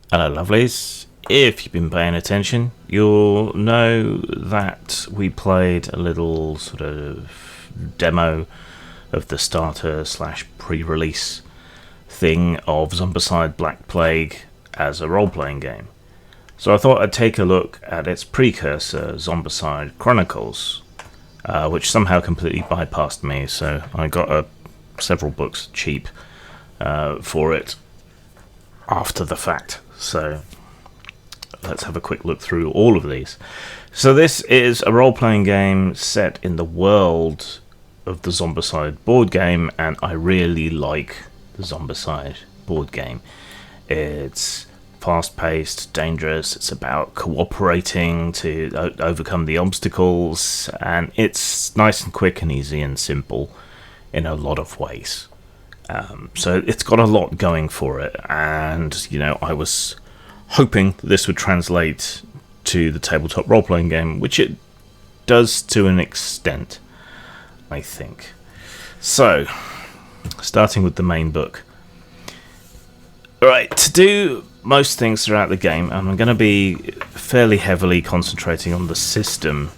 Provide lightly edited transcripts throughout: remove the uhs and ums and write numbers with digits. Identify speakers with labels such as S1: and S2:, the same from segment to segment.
S1: Hello, lovelies. If you've been paying attention, you'll know that we played a little sort of demo of the starter / pre-release thing of Zombicide Black Plague as a role-playing game. So I thought I'd take a look at its precursor, Zombicide Chronicles, which somehow completely bypassed me, so I got several books cheap for it after the fact. So let's have a quick look through all of these. So this is a role-playing game set in the world of the Zombicide board game, and I really like the Zombicide board game. It's fast-paced, dangerous, it's about cooperating to overcome the obstacles, and it's nice and quick and easy and simple in a lot of ways. So it's got a lot going for it, and I was hoping that this would translate to the tabletop role-playing game, which it does to an extent, I think. So, starting with the main book. Alright, to do most things throughout the game, I'm going to be fairly heavily concentrating on the system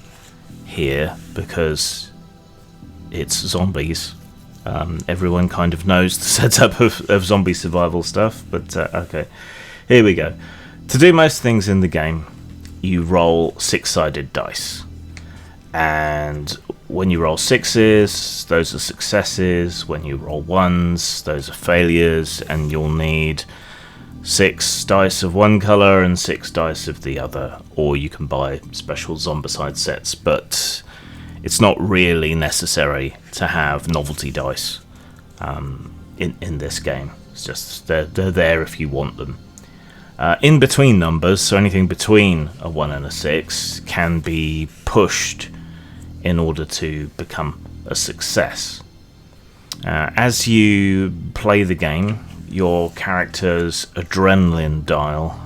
S1: here, because it's zombies. Everyone kind of knows the setup of zombie survival stuff, but okay, here we go. To do most things in the game, you roll 6-sided dice, and when you roll 6s, those are successes. When you roll 1s, those are failures, and you'll need 6 dice of one colour and 6 dice of the other, or you can buy special Zombicide sets, but it's not really necessary to have novelty dice in this game. It's just they're there if you want them. In between numbers, so anything between a 1 and a 6 can be pushed in order to become a success. As you play the game, your character's adrenaline dial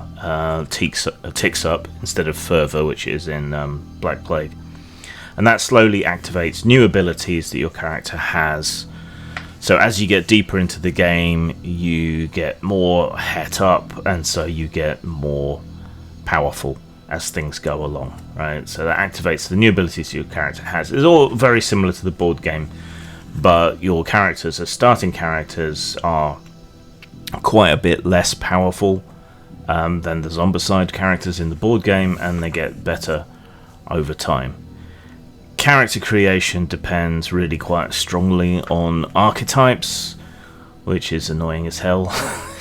S1: ticks up instead of fervor, which is in Black Plague. And that slowly activates new abilities that your character has. So as you get deeper into the game, you get more het up, and so you get more powerful as things go along, right? So that activates the new abilities your character has. It's all very similar to the board game, but your characters as starting characters are quite a bit less powerful than the Zombicide characters in the board game, and they get better over time. Character creation depends really quite strongly on archetypes, which is annoying as hell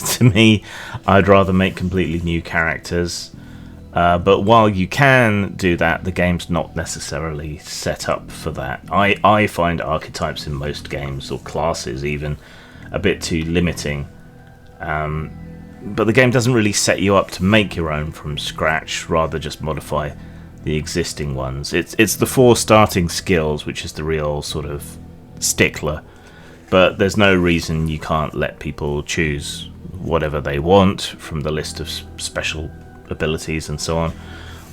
S1: to me. I'd rather make completely new characters, but while you can do that, the game's not necessarily set up for that. I find archetypes in most games, or classes even, a bit too limiting, but the game doesn't really set you up to make your own from scratch, rather just modify the existing ones. It's the 4 starting skills which is the real sort of stickler, but there's no reason you can't let people choose whatever they want from the list of special abilities and so on,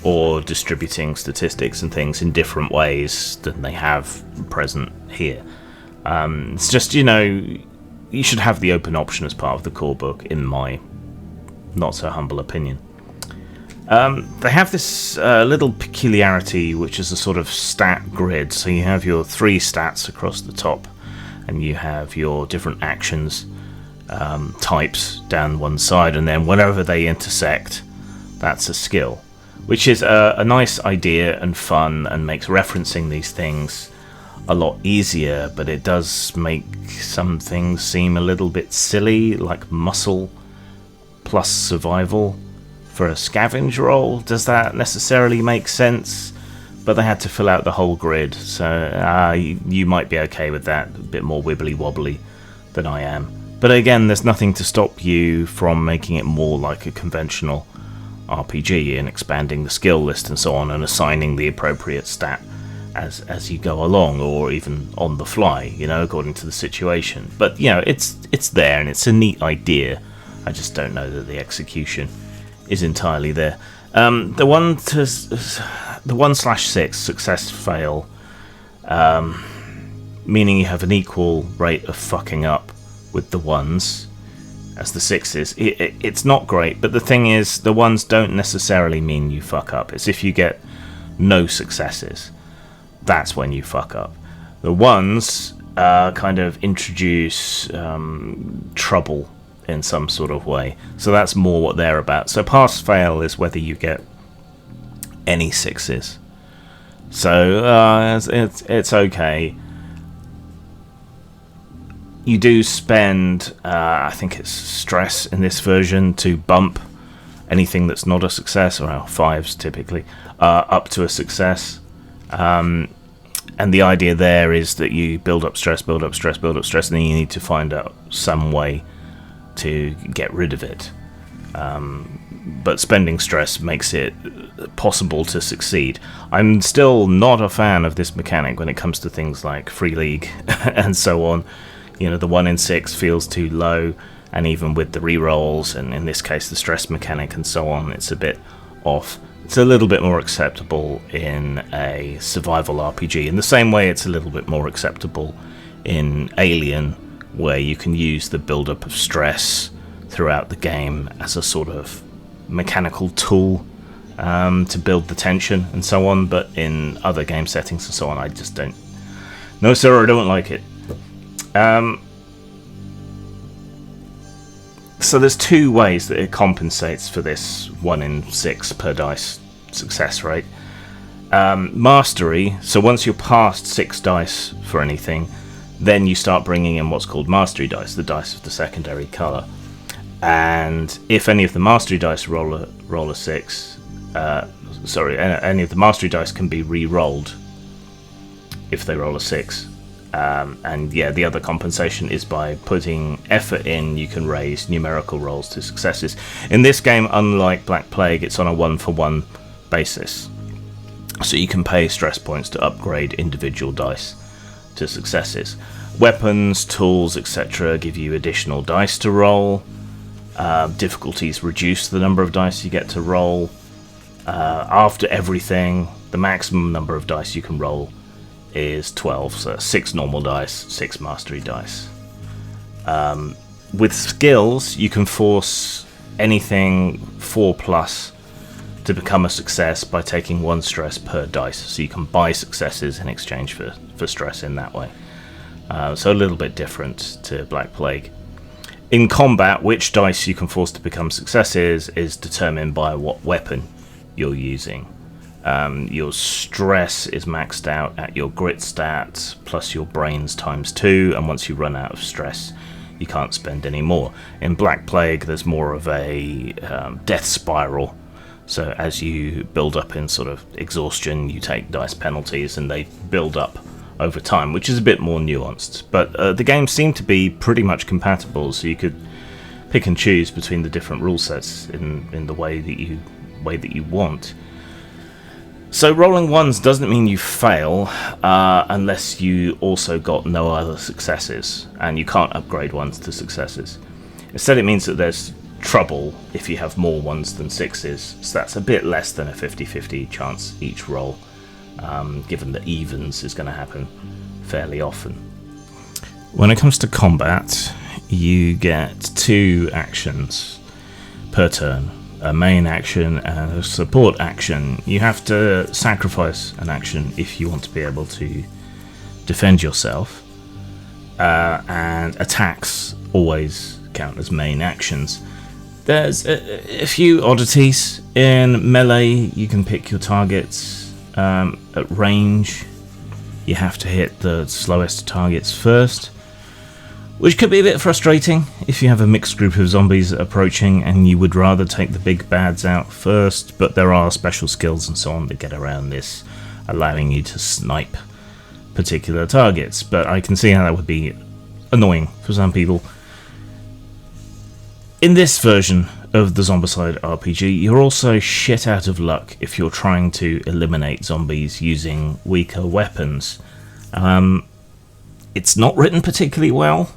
S1: or distributing statistics and things in different ways than they have present here. It's just, you should have the open option as part of the core book, in my not so humble opinion. They have this little peculiarity, which is a sort of stat grid. So you have your 3 stats across the top, and you have your different actions types down one side, and then whenever they intersect, that's a skill, which is a nice idea and fun, and makes referencing these things a lot easier, but it does make some things seem a little bit silly, like muscle plus survival for a scavenge roll. Does that necessarily make sense? But they had to fill out the whole grid, so you might be okay with that, a bit more wibbly wobbly than I am. But again, there's nothing to stop you from making it more like a conventional RPG and expanding the skill list and so on, and assigning the appropriate stat as you go along, or even on the fly, according to the situation. But it's there, and it's a neat idea. I just don't know that the execution is entirely there. The 1/6 success fail, meaning you have an equal rate of fucking up with the 1s, as the 6s. It's not great, but the thing is, the 1s don't necessarily mean you fuck up. It's if you get no successes, that's when you fuck up. The 1s kind of introduce trouble in some sort of way, so that's more what they're about. So pass-fail is whether you get any 6s. So it's okay. You do spend, I think it's stress in this version to bump anything that's not a success, or 5s typically, up to a success. And the idea there is that you build up stress, build up stress, build up stress, and then you need to find out some way to get rid of it. But spending stress makes it possible to succeed. I'm still not a fan of this mechanic when it comes to things like Free League and so on. You know, the 1 in 6 feels too low, and even with the rerolls, and in this case the stress mechanic and so on, it's a bit off. It's a little bit more acceptable in a survival RPG, in the same way it's a little bit more acceptable in Alien, where you can use the build-up of stress throughout the game as a sort of mechanical tool to build the tension and so on. But in other game settings and so on, I just don't. No, sir, I don't like it. So there's 2 ways that it compensates for this 1 in 6 per dice success rate. Mastery, so once you're past 6 dice for anything, then you start bringing in what's called mastery dice, the dice of the secondary colour. And if any of the mastery dice roll a 6, any of the mastery dice can be re-rolled if they roll a 6. And yeah, the other compensation is by putting effort in, you can raise numerical rolls to successes. In this game, unlike Black Plague, it's on a 1-for-1 basis. So you can pay stress points to upgrade individual dice to successes. Weapons, tools, etc. give you additional dice to roll. Difficulties reduce the number of dice you get to roll. After everything, the maximum number of dice you can roll is 12, so 6 normal dice, 6 mastery dice. With skills, you can force anything 4+ to become a success by taking 1 stress per dice, so you can buy successes in exchange for stress in that way. So a little bit different to Black Plague. In combat, which dice you can force to become successes is determined by what weapon you're using. Your stress is maxed out at your grit stat plus your brains ×2, and once you run out of stress you can't spend any more. In Black Plague there's more of a death spiral, so as you build up in sort of exhaustion you take dice penalties and they build up over time, which is a bit more nuanced. But the games seem to be pretty much compatible, so you could pick and choose between the different rule sets in the way that you want. So rolling 1s doesn't mean you fail unless you also got no other successes, and you can't upgrade 1s to successes. Instead it means that there's trouble if you have more 1s than 6s, so that's a bit less than a 50-50 chance each roll, given that evens is going to happen fairly often. When it comes to combat, you get 2 actions per turn. A main action and a support action. You have to sacrifice an action if you want to be able to defend yourself, and attacks always count as main actions. There's a few oddities. In melee you can pick your targets. At range you have to hit the slowest targets first, which could be a bit frustrating if you have a mixed group of zombies approaching and you would rather take the big bads out first, but there are special skills and so on that get around this, allowing you to snipe particular targets, but I can see how that would be annoying for some people. In this version of the Zombicide RPG, you're also shit out of luck if you're trying to eliminate zombies using weaker weapons. It's not written particularly well,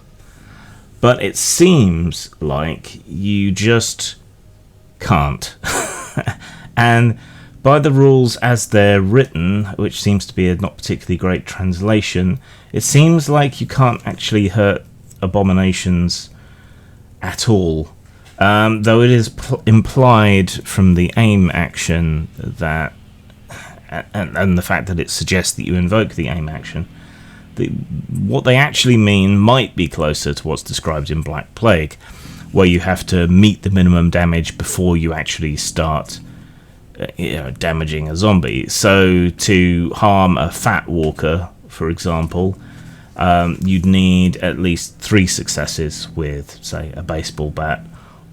S1: but it seems like you just can't. And by the rules as they're written, which seems to be a not particularly great translation, it seems like you can't actually hurt abominations at all. Though it is implied from the aim action that, and the fact that it suggests that you invoke the aim action, what they actually mean might be closer to what's described in Black Plague, where you have to meet the minimum damage before you actually start damaging a zombie. So to harm a fat walker, for example, you'd need at least 3 successes with, say, a baseball bat,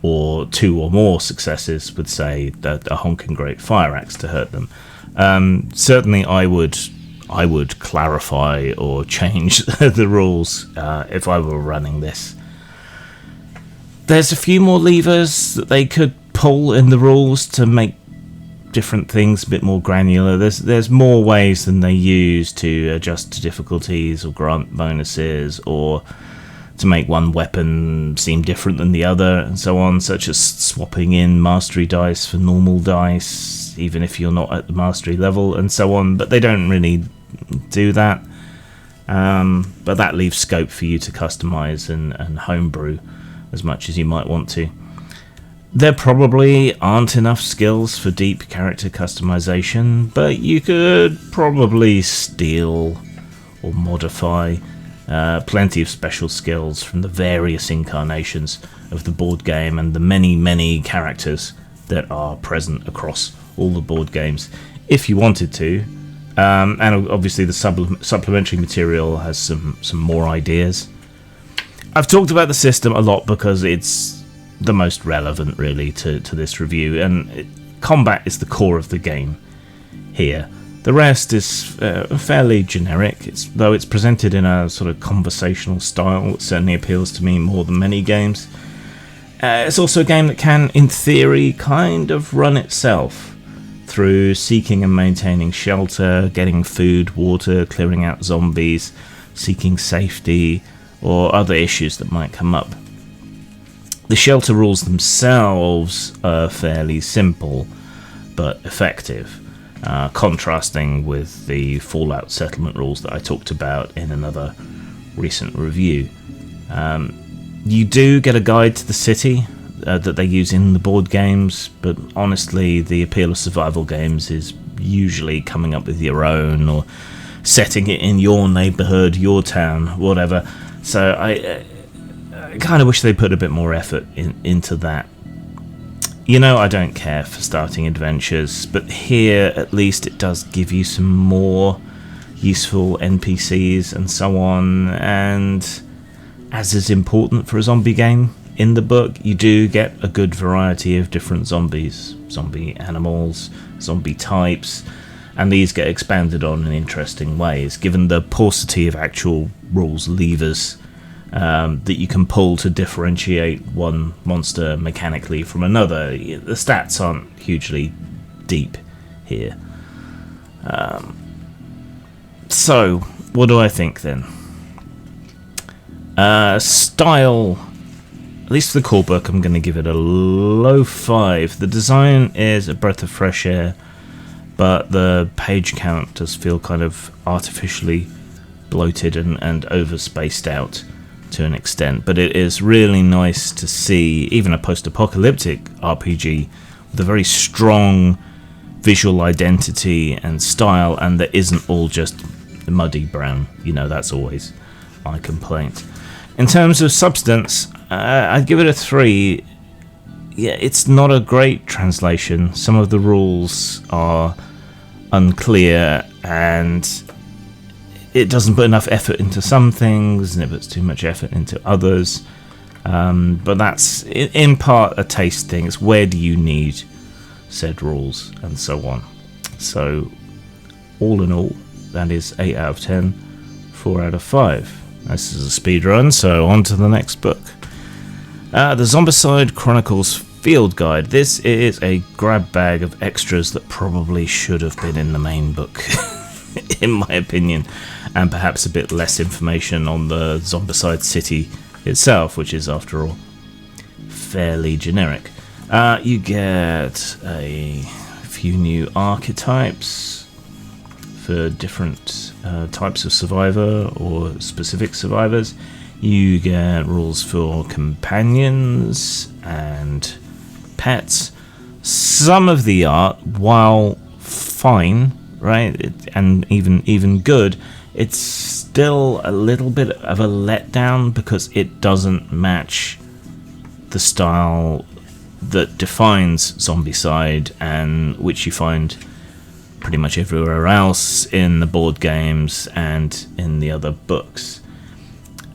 S1: or 2 or more successes with, say, a honking great fire axe to hurt them. Certainly I would clarify or change the rules if I were running this. There's a few more levers that they could pull in the rules to make different things a bit more granular. There's more ways than they use to adjust to difficulties or grant bonuses, or to make one weapon seem different than the other, and so on, such as swapping in mastery dice for normal dice, even if you're not at the mastery level, and so on. But they don't really do that. But that leaves scope for you to customize and homebrew as much as you might want to. There probably aren't enough skills for deep character customization, but you could probably steal or modify plenty of special skills from the various incarnations of the board game and the many characters that are present across all the board games, if you wanted to. And obviously the supplementary material has some more ideas. I've talked about the system a lot because it's the most relevant, really, to this review, and combat is the core of the game here. The rest is fairly generic, though it's presented in a sort of conversational style that certainly appeals to me more than many games. It's also a game that can, in theory, kind of run itself through seeking and maintaining shelter, getting food, water, clearing out zombies, seeking safety, or other issues that might come up. The shelter rules themselves are fairly simple, but effective, contrasting with the Fallout settlement rules that I talked about in another recent review. You do get a guide to the city that they use in the board games, but honestly, the appeal of survival games is usually coming up with your own, or setting it in your neighbourhood, your town, whatever. So I kind of wish they put a bit more effort into that. You know, I don't care for starting adventures, but here at least it does give you some more useful NPCs and so on, and as is important for a zombie game, in the book you do get a good variety of different zombies, zombie animals, zombie types, and these get expanded on in interesting ways, given the paucity of actual rules levers that you can pull to differentiate one monster mechanically from another. The stats aren't hugely deep here. So, what do I think then? Style, at least for the core book, I'm going to give it a low 5. The design is a breath of fresh air, but the page count does feel kind of artificially bloated and over-spaced out to an extent. But it is really nice to see even a post-apocalyptic RPG with a very strong visual identity and style, and that isn't all just muddy brown. You know, that's always my complaint. In terms of substance, I'd give it a 3. Yeah, it's not a great translation. Some of the rules are unclear, and it doesn't put enough effort into some things, and it puts too much effort into others. But that's in part a taste thing. It's where do you need said rules, and so on. So, all in all, that is 8 out of 10, 4 out of 5. This is a speed run, so on to the next book. The Zombicide Chronicles Field Guide. This is a grab bag of extras that probably should have been in the main book, in my opinion, and perhaps a bit less information on the Zombicide city itself, which is, after all, fairly generic. You get a few new archetypes for different types of survivor or specific survivors. You get rules for companions and pets. Some of the art, while fine, right, and even good, it's still a little bit of a letdown because it doesn't match the style that defines Zombicide, and which you find pretty much everywhere else in the board games and in the other books.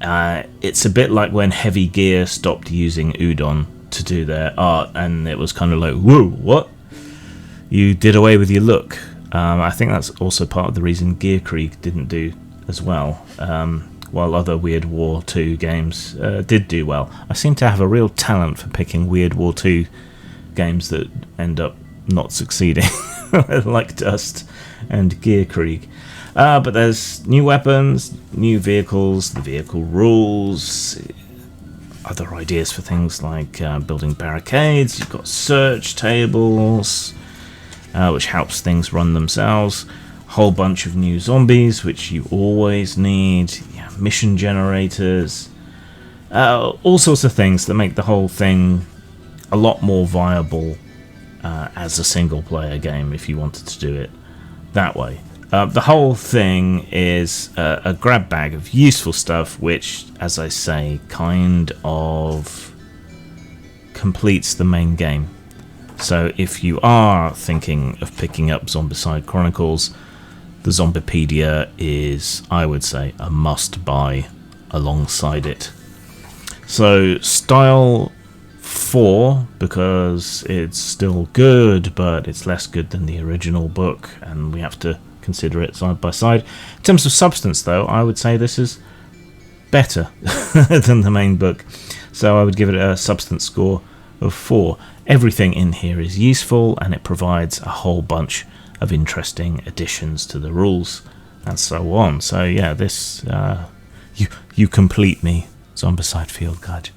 S1: It's a bit like when Heavy Gear stopped using Udon to do their art, and it was kind of like, whoa, what? You did away with your look. I think that's also part of the reason Gear Krieg didn't do as well, while other Weird War 2 games did do well. I seem to have a real talent for picking Weird War 2 games that end up not succeeding, like Dust and Gear Krieg. But there's new weapons, new vehicles, the vehicle rules, other ideas for things like building barricades. You've got search tables, which helps things run themselves. Whole bunch of new zombies, which you always need. Yeah, mission generators. All sorts of things that make the whole thing a lot more viable as a single-player game if you wanted to do it that way. The whole thing is a grab bag of useful stuff, which, as I say, kind of completes the main game. So if you are thinking of picking up Zombicide Chronicles, the Zombipedia is, I would say, a must-buy alongside it. So style 4, because it's still good, but it's less good than the original book, and we have to consider it side by side. In terms of substance, though, I would say this is better than the main book, so I would give it a substance score of 4. Everything in here is useful, and it provides a whole bunch of interesting additions to the rules and so on. So yeah, this you complete me, Zombicide Field Guide.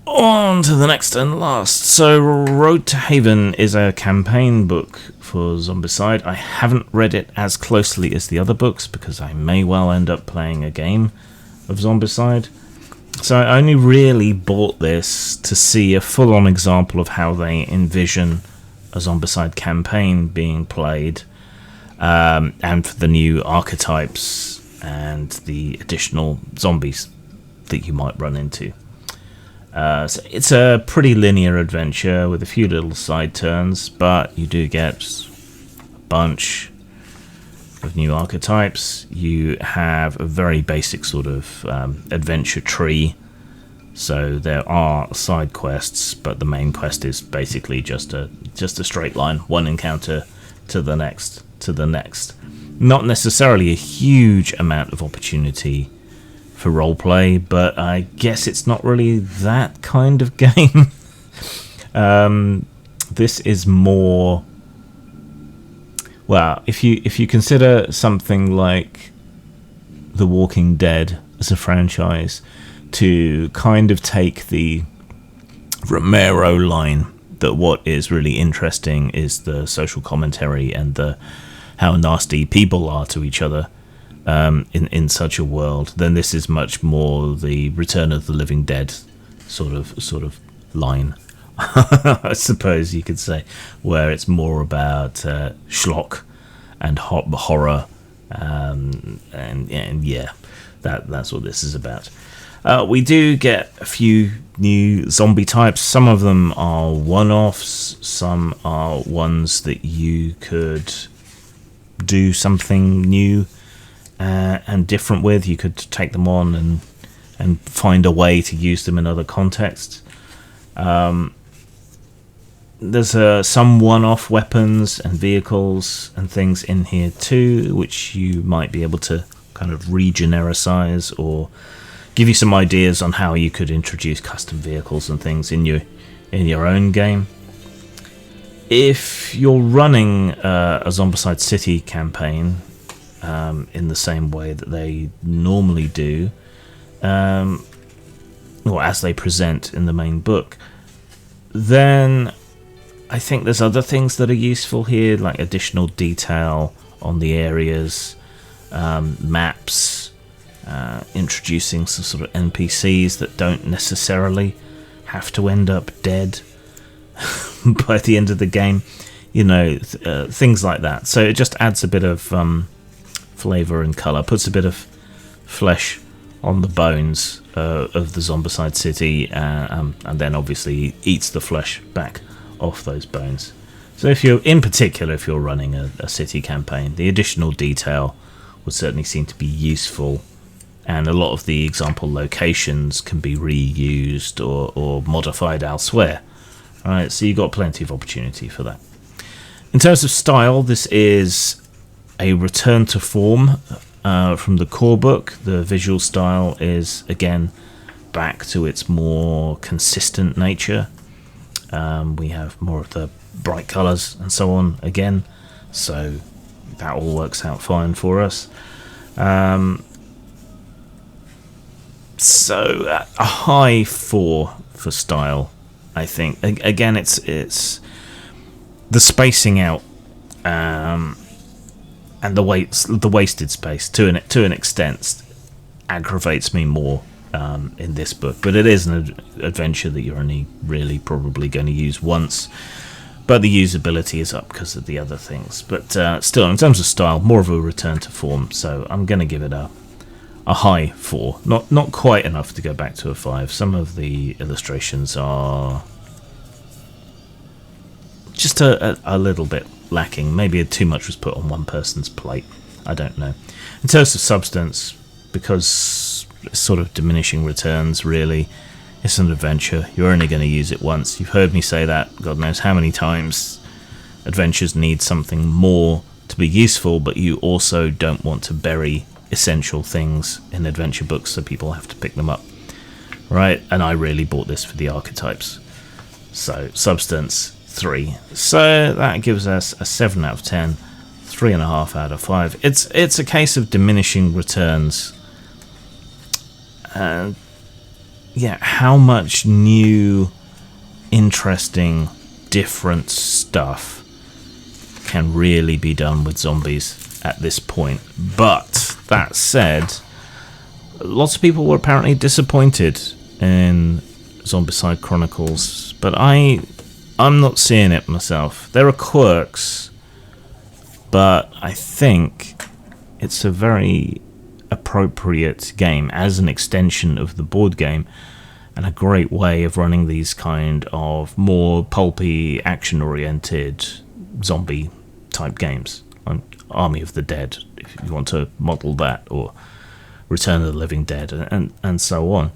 S1: On to the next and last. So Road to Haven is a campaign book for Zombicide. I haven't read it as closely as the other books because I may well end up playing a game of Zombicide. So I only really bought this to see a full-on example of how they envision a Zombicide campaign being played, and for the new archetypes and the additional zombies that you might run into. So it's a pretty linear adventure with a few little side turns, but you do get a bunch of new archetypes. You have a very basic sort of adventure tree. So there are side quests, but the main quest is basically just a straight line, one encounter to the next, Not necessarily a huge amount of opportunity for roleplay, but I guess it's not really that kind of game. This is more, well, if you consider something like The Walking Dead as a franchise, to kind of take the Romero line that what is really interesting is the social commentary and the how nasty people are to each other in such a world, then this is much more the Return of the Living Dead sort of line, I suppose you could say, where it's more about schlock and horror, and yeah, that's what this is about. We do get a few new zombie types. Some of them are one-offs, some are ones that you could do something new and different with. You could take them on and find a way to use them in other contexts. There's some one-off weapons and vehicles and things in here too, which you might be able to kind of regenericize or give you some ideas on how you could introduce custom vehicles and things in your own game. If you're running a Zombicide City campaign in the same way that they normally do, or as they present in the main book, then I think there's other things that are useful here, like additional detail on the areas, maps, introducing some sort of NPCs that don't necessarily have to end up dead by the end of the game, things like that. So it just adds a bit of flavour and colour, puts a bit of flesh on the bones of the Zombicide city, and then obviously eats the flesh back off those bones. So if you're running a city campaign, the additional detail would certainly seem to be useful, and a lot of the example locations can be reused or modified elsewhere. Alright, so you've got plenty of opportunity for that. In terms of style, this is a return to form from the core book. The visual style is, again, back to its more consistent nature. We have more of the bright colours and so on again, so that all works out fine for us. So a high 4 for style, I think. Again, it's the spacing out and the wasted space to an extent aggravates me more in this book, but it is an adventure that you're only really probably going to use once, but the usability is up because of the other things. But still, in terms of style, more of a return to form, so I'm going to give it a high 4. Not quite enough to go back to a 5. Some of the illustrations are just a little bit lacking. Maybe too much was put on one person's plate. I don't know. In terms of substance, because it's sort of diminishing returns, really, it's an adventure. You're only going to use it once. You've heard me say that God knows how many times. Adventures need something more to be useful, but you also don't want to bury essential things in adventure books so people have to pick them up, right? And I really bought this for the archetypes. So substance 3, so that gives us a 7 out of 10, 3.5 out of 5. It's a case of diminishing returns. How much new, interesting, different stuff can really be done with zombies at this point? But that said, lots of people were apparently disappointed in Zombicide Chronicles, but I'm not seeing it myself. There are quirks, but I think it's a very appropriate game as an extension of the board game, and a great way of running these kind of more pulpy, action-oriented zombie type games. Army of the Dead, if you want to model that, or Return of the Living Dead, and so on.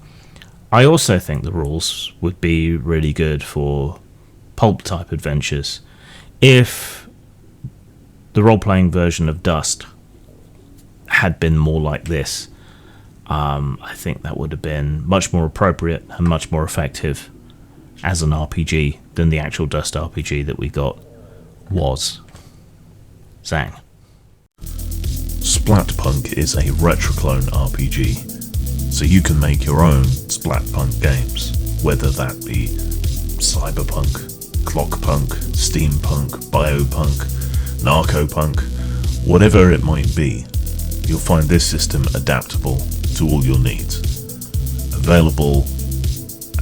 S1: I also think the rules would be really good for pulp type adventures if the role-playing version of Dust had been more like this. I think that would have been much more appropriate and much more effective as an RPG than the actual Dust RPG that we got was. Zang.
S2: Splatpunk is a retroclone RPG, so you can make your own Splatpunk games, whether that be cyberpunk, clockpunk, steampunk, biopunk, narcopunk, whatever it might be. You'll find this system adaptable to all your needs. Available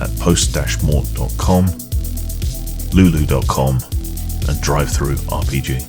S2: at post-mort.com, lulu.com, and drive-through RPG.